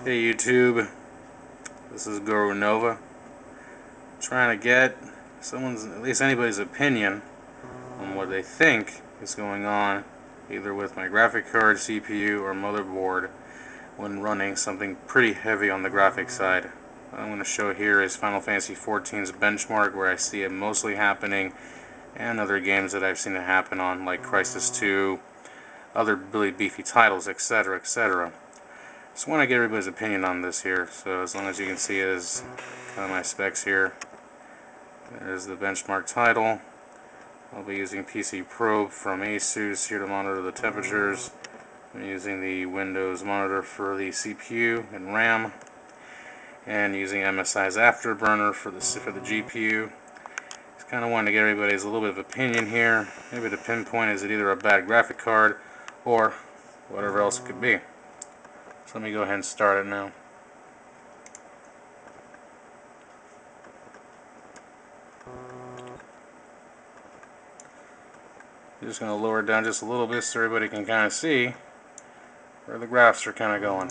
Hey YouTube, this is Guru Nova. Trying to get someone's, at least anybody's opinion on what they think is going on either with my graphic card, CPU, or motherboard when running something pretty heavy on the graphic side. What I'm going to show here is Final Fantasy XIV's benchmark, where I see it mostly happening, and other games that I've seen it happen on, like Crysis 2, other really beefy titles, etc., etc. Just want to get everybody's opinion on this here. So as long as you can see it is kind of my specs here. There's the benchmark title. I'll be using PC Probe from Asus here to monitor the temperatures. I'm using the Windows monitor for the CPU and RAM, and using MSI's Afterburner for the GPU. Just kind of wanted to get everybody's a little bit of opinion here. Maybe to pinpoint, is it either a bad graphic card or whatever else it could be. So let me go ahead and start it now. I'm just going to lower it down just a little bit so everybody can kind of see where the graphs are kind of going.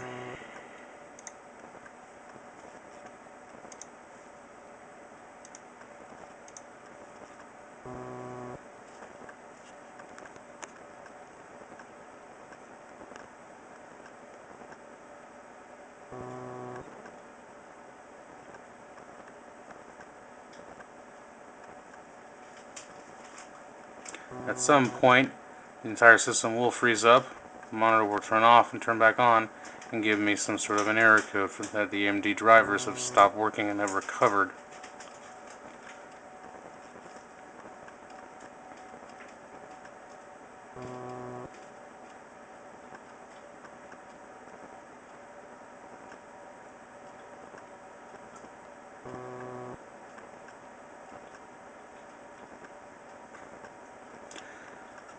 At some point, the entire system will freeze up, the monitor will turn off and turn back on, and give me some sort of an error code for that the AMD drivers have stopped working and have recovered.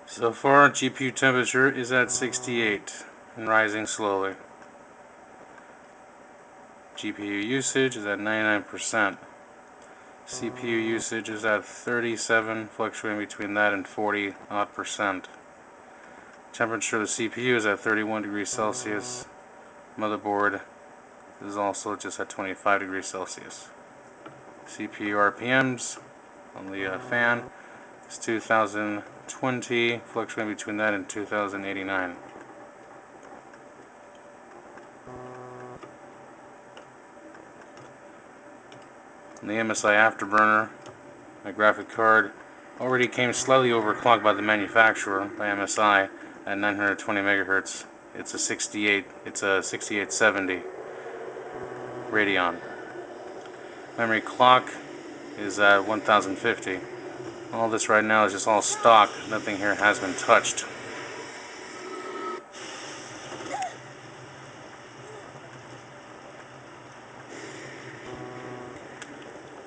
So far, GPU temperature is at 68 and rising slowly. GPU usage is at 99%. CPU usage is at 37, fluctuating between that and 40%. Temperature of the CPU is at 31 degrees Celsius. Motherboard is also just at 25 degrees Celsius. CPU RPMs on the fan is 2020, fluctuating between that and 2089. And the MSI Afterburner, my graphic card, already came slightly overclocked by the manufacturer, by MSI, at 920 megahertz. It's a 6870 Radeon. Memory clock is at 1050. All this right now is just all stock. Nothing here has been touched.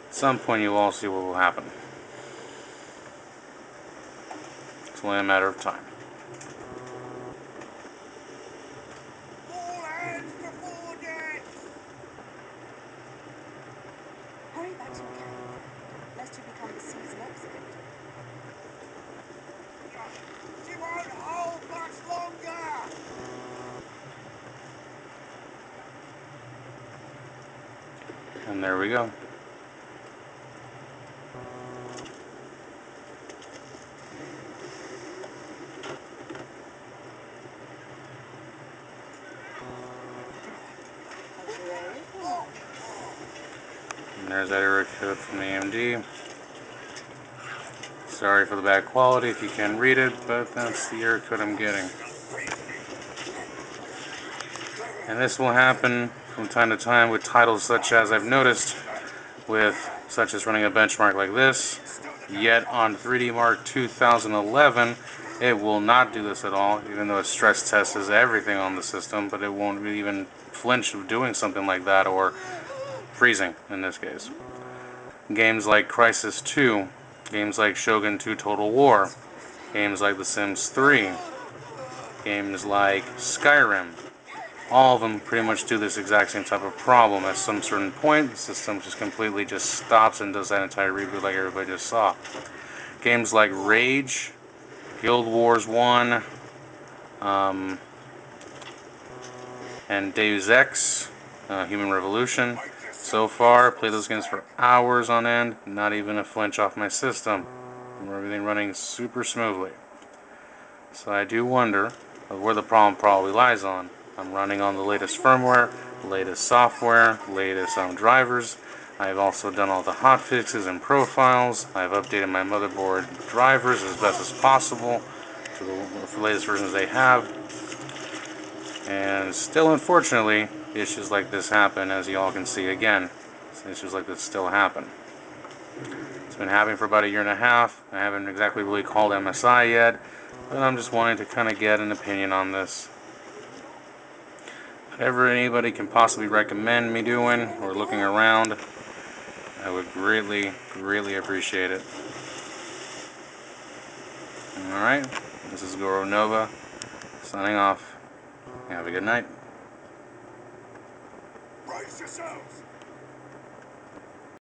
At some point you will all see what will happen. It's only a matter of time. All hands to forward! Hurry back to your camp, lest you become the season expert. She won't hold much longer! And there we go. And there's that error code from AMD. Sorry for the bad quality if you can't read it, but that's the error code I'm getting. And this will happen from time to time with titles such as I've noticed such as running a benchmark like this. Yet on 3D Mark 2011, it will not do this at all, even though it stress tests everything on the system, but it won't even flinch of doing something like that, or freezing in this case. Games like Crysis 2, games like Shogun Total War, games like The Sims 3, games like Skyrim, all of them pretty much do this exact same type of problem. At some certain point, the system just completely stops and does that entire reboot like everybody just saw. Games like Rage, Guild Wars 1, and Deus Ex, Human Revolution. So far, played those games for hours on end, not even a flinch off my system. Everything running super smoothly. So I do wonder where the problem probably lies on. I'm running on the latest firmware, latest software, latest drivers. I've also done all the hotfixes and profiles. I've updated my motherboard drivers as best as possible to the latest versions they have. And still, unfortunately, issues like this happen, as you all can see again. Issues like this still happen. It's been happening for about a year and a half. I haven't exactly really called MSI yet, but I'm just wanting to kind of get an opinion on this. Whatever anybody can possibly recommend me doing or looking around, I would greatly, greatly appreciate it. Alright, this is Goro Nova, signing off. Have a good night. Brace yourselves!